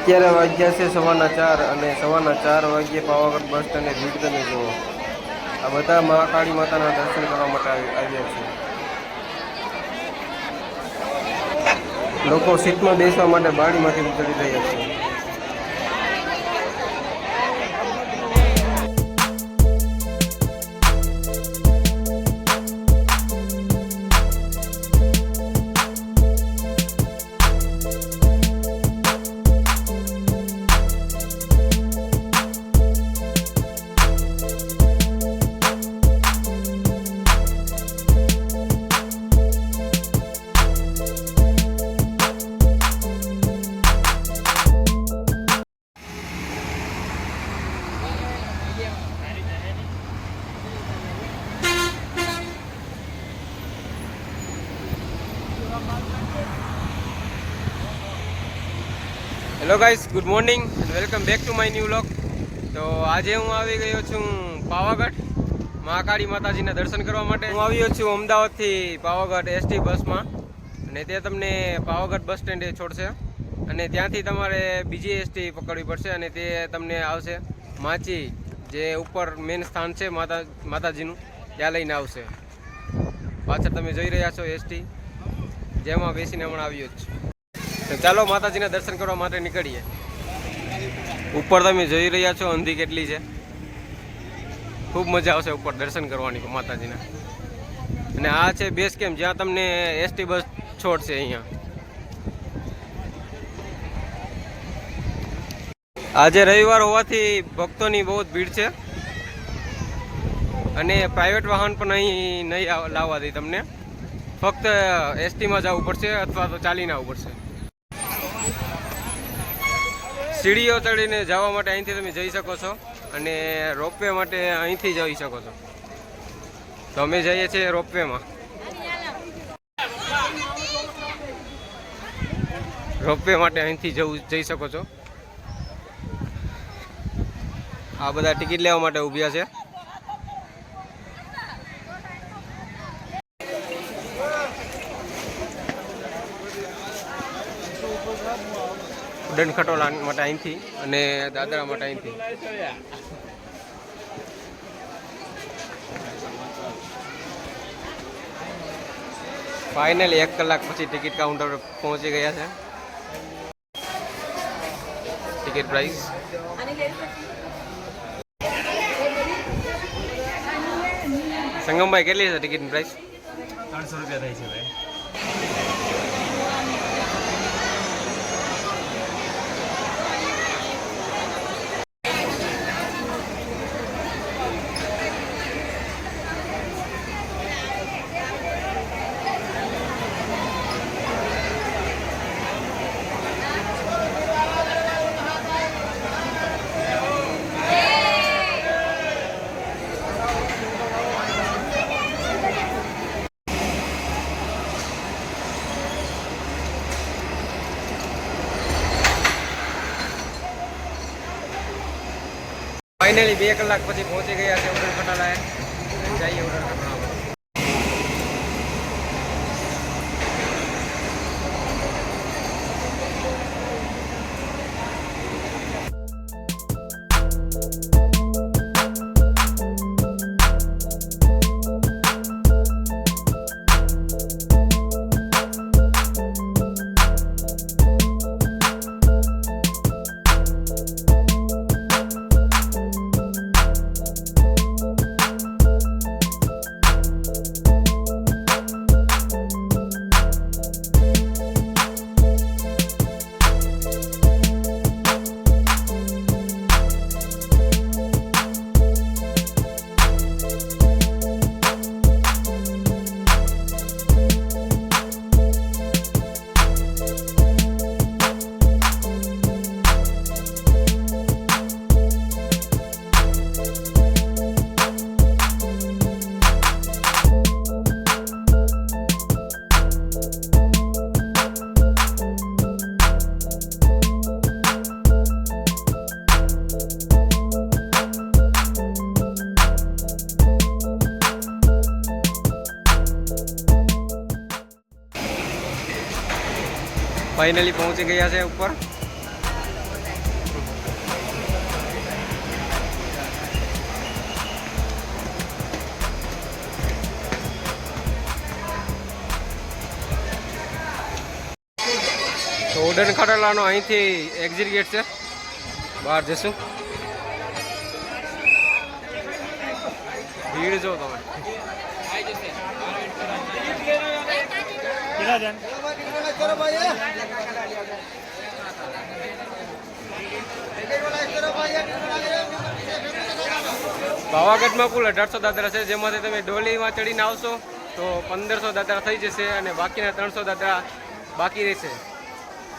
અત્યારે વાગ્યા છે 4:15 અને 4:15 વાગ્યે પાવાગઢ બસ સ્ટેન્ડે ભીડ તમે જુઓ. આ બધા મહાકાળી માતાના દર્શન કરવા માટે આવ્યા છે. લોકો સીટમાં બેસવા માટે બારીમાંથી ઉતરી રહ્યા છે. Hello guys, good morning and welcome back to my new vlog. તો આજે હું આવી ગયો છું પાવાગઢ મહાકાળી માતાજીના દર્શન કરવા માટે. હું આવ્યો છું અમદાવાદથી પાવાગઢ એસટી બસમાં, અને તે તમને પાવાગઢ બસ સ્ટેન્ડે છોડશે અને ત્યાંથી તમારે બીજી એસટી પકડવી પડશે અને તે તમને આવશે માચી, જે ઉપર મેન સ્થાન છે માતાજીનું, ત્યાં લઈને આવશે. પાછળ તમે જોઈ રહ્યા છો એસટી, જેમાં બેસીને હમણાં આવ્યો જ છું. તો ચાલો માતાજીના દર્શન કરવા માટે નીકળીએ. ઉપર તમે જોઈ રહ્યા છો અંધી કેટલી છે. ખૂબ મજા આવશે ઉપર દર્શન કરવાની માતાજીના. અને આ છે બેઝ કેમ્પ, જ્યાં તમને એસટી બસ છોડશે. અહીંયા આજે રવિવાર હોવાથી ભક્તોની બહુ જ ભીડ છે અને પ્રાઇવેટ વાહન પણ અહીં નહીં લાવવા દે તમને. ફક્ત એસટીમાં જવું પડશે અથવા તો ચાલીને આવવું પડશે. સીડીઓ ચડીને જવા માટે અહીંથી તમે જઈ શકો છો અને રોપવે માટે અહીંથી જઈ શકો છો. તો અમે જઈએ છીએ રોપવેમાં. રોપવે માટે અહીંથી જઈ શકો છો. આ બધા ટિકિટ લેવા માટે ઊભ્યા છે. ઉડન ખટોલા માટે અહીંથી અને દાદરા માટે અહીંથી. ફાઇનલી 1 કલાક પછી ટિકિટ કાઉન્ટર પહોંચી ગયા છે. ટિકિટ પ્રાઇસ સંગમભાઈ કેટલી છે ટિકિટની પ્રાઇસ? 300 રૂપિયા થાય છે ભાઈ. ફાઇનલી 2 કલાક પછી પહોંચી ગયા છે ઉડન ખટોલાએ. જઈએ ઉડન ખટોલામાં. ફાઇનલી પહોંચી ગયા છે ઉપર. ગાર્ડન ખટાલાનો અહીંથી એક્ઝિટ ગેટ છે, બહાર જશું. ભીડ જો તમે. પાવાગઢમાં કુલ 1800 દાદરા છે, જેમાંથી તમે ડોલીમાં ચડીને આવશો તો 1500 દાદરા થઈ જશે અને બાકીના 300 દાદરા બાકી રહેશે,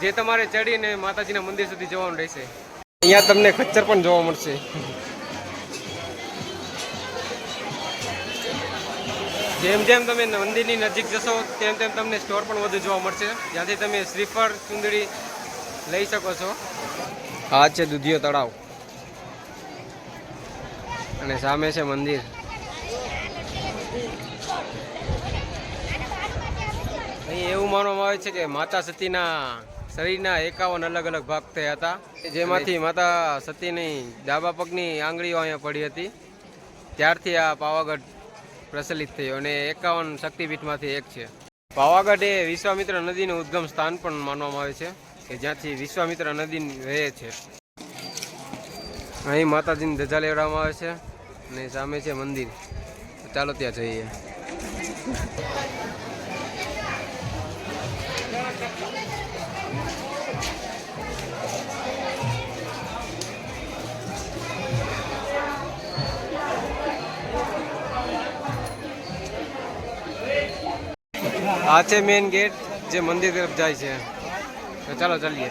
જે તમારે ચડીને માતાજીના મંદિર સુધી જવાનું રહેશે. અહીંયા તમને ખચ્ચર પણ જોવા મળશે. જેમ જેમ તમે મંદિરની નજીક જશો તેમ તેમ તમને સ્ટોર પણ વધુ જોવા મળશે, જ્યાંથી તમે શ્રીફળ ચુંદડી લઈ શકો છો. આ છે દૂધિયો તળાવ અને સામે છે મંદિર. અહીં એવું માનવામાં આવે છે કે માતા સતીના શરીરના 51 અલગ અલગ ભાગ થયા હતા, જેમાંથી માતા સતીની ડાબા પગની આંગળીઓ અહીંયા પડી હતી. ત્યારથી આ પાવાગઢ પ્રચલિત થયો અને 51 શક્તિપીઠમાંથી એક છે. પાવાગઢ એ વિશ્વામિત્ર નદીનું ઉદ્ગમ સ્થાન પણ માનવામાં આવે છે, કે જ્યાંથી વિશ્વામિત્ર નદી વહે છે. અહીં માતાજીની ધજા લેવડાવવામાં આવે છે અને સામે છે મંદિર. ચાલો ત્યાં જઈએ. આ છે મેઇન ગેટ જે મંદિર તરફ જાય છે. તો ચાલો ચાલીએ.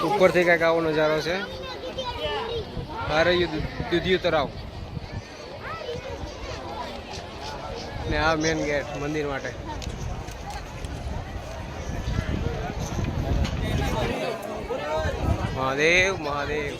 ઉપરથી કંઈક આવો નજારો છે. આ રહ્યું દૂધિયું તળાવ ને આ મેઇન ગેટ મંદિર માટે. મહાદેવ મહાદેવ.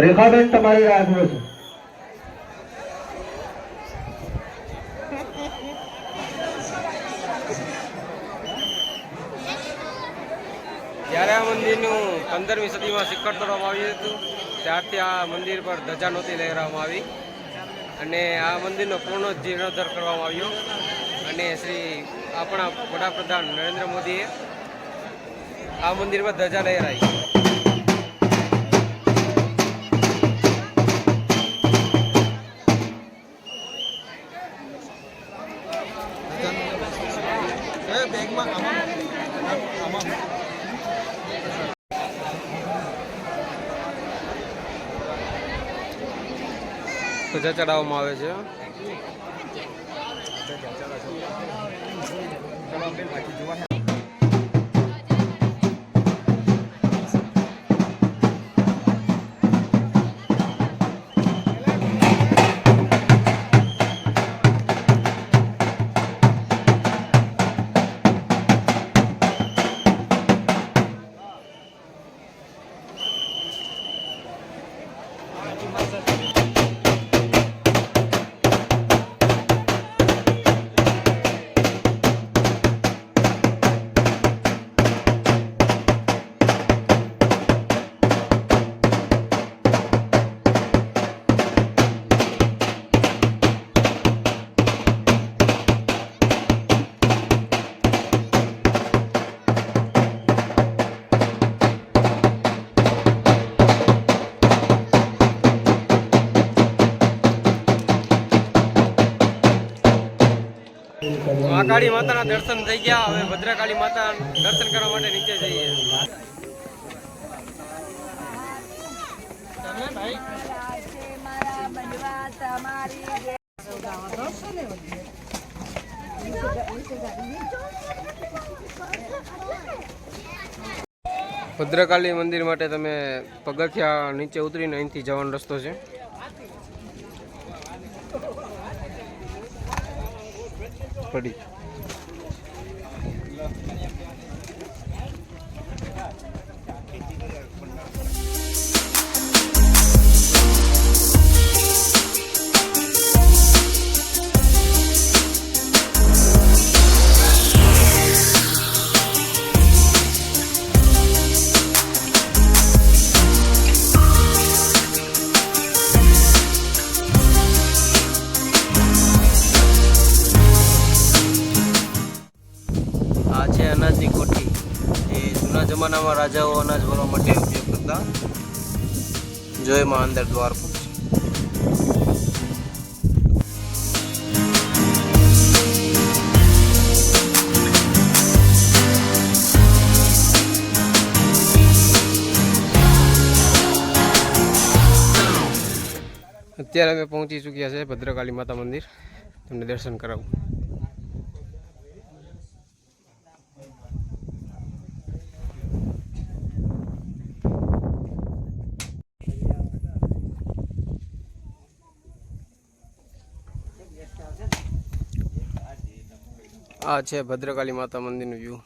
રેખાબેન તમારી રાહ જુએ છે. જ્યારે આ મંદિરનું 15મી સદીમાં શિખર તોડવામાં આવ્યું હતું, ત્યારથી આ મંદિર પર ધજા નહોતી લહેરાવવામાં આવી અને આ મંદિરનો પૂર્ણ જીર્ણોદ્ધાર કરવામાં આવ્યો અને આપણા વડાપ્રધાન નરેન્દ્ર મોદીએ આ મંદિર પર ધજા લહેરાઈ. બેગમાં ધજા ચડાવવામાં આવે છે. મહાકાળી માતાના દર્શન થઈ ગયા. હવે ભદ્રકાળી માતા દર્શન કરવા માટે નીચે જઈએ. ભદ્રકાળી મંદિર માટે તમે પગથિયા નીચે ઉતરીને અહીંથી જવાનો રસ્તો છે. પડી અનાજની કોઠી. એ જૂના જમાનામાં રાજાઓ અનાજ ભરવા માટે ઉપયોગ કરતા. જો એમાં અંદર દ્વાર પણ છે. અત્યારે અમે પહોંચી ચૂક્યા છે ભદ્રકાળી માતા મંદિર. તમને દર્શન કરાવું. આ છે ભદ્રકાળી માતા મંદિરનું વ્યૂ.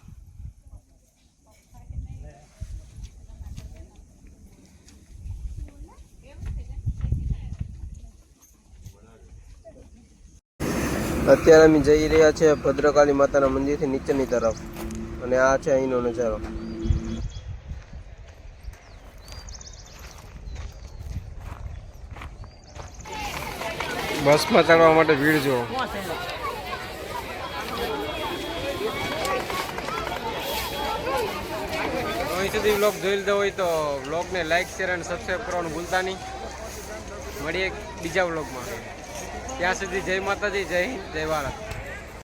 અત્યારે અમે જઈ રહ્યા છે ભદ્રકાળી માતાના મંદિરથી નીચેની તરફ, અને આ છે અહીંનો નજારો. બસમાં ચડવા માટે ભીડ જો. અહીં સુધી બ્લોગ જોઈ લીધો હોય તો બ્લોગને લાઈક, શેર અને સબસ્ક્રાઈબ કરવાનું ભૂલતા નહીં. મળીએ બીજા બ્લોગમાં. ત્યાં સુધી જય માતાજી, જય હિન્દ, જય ભારત.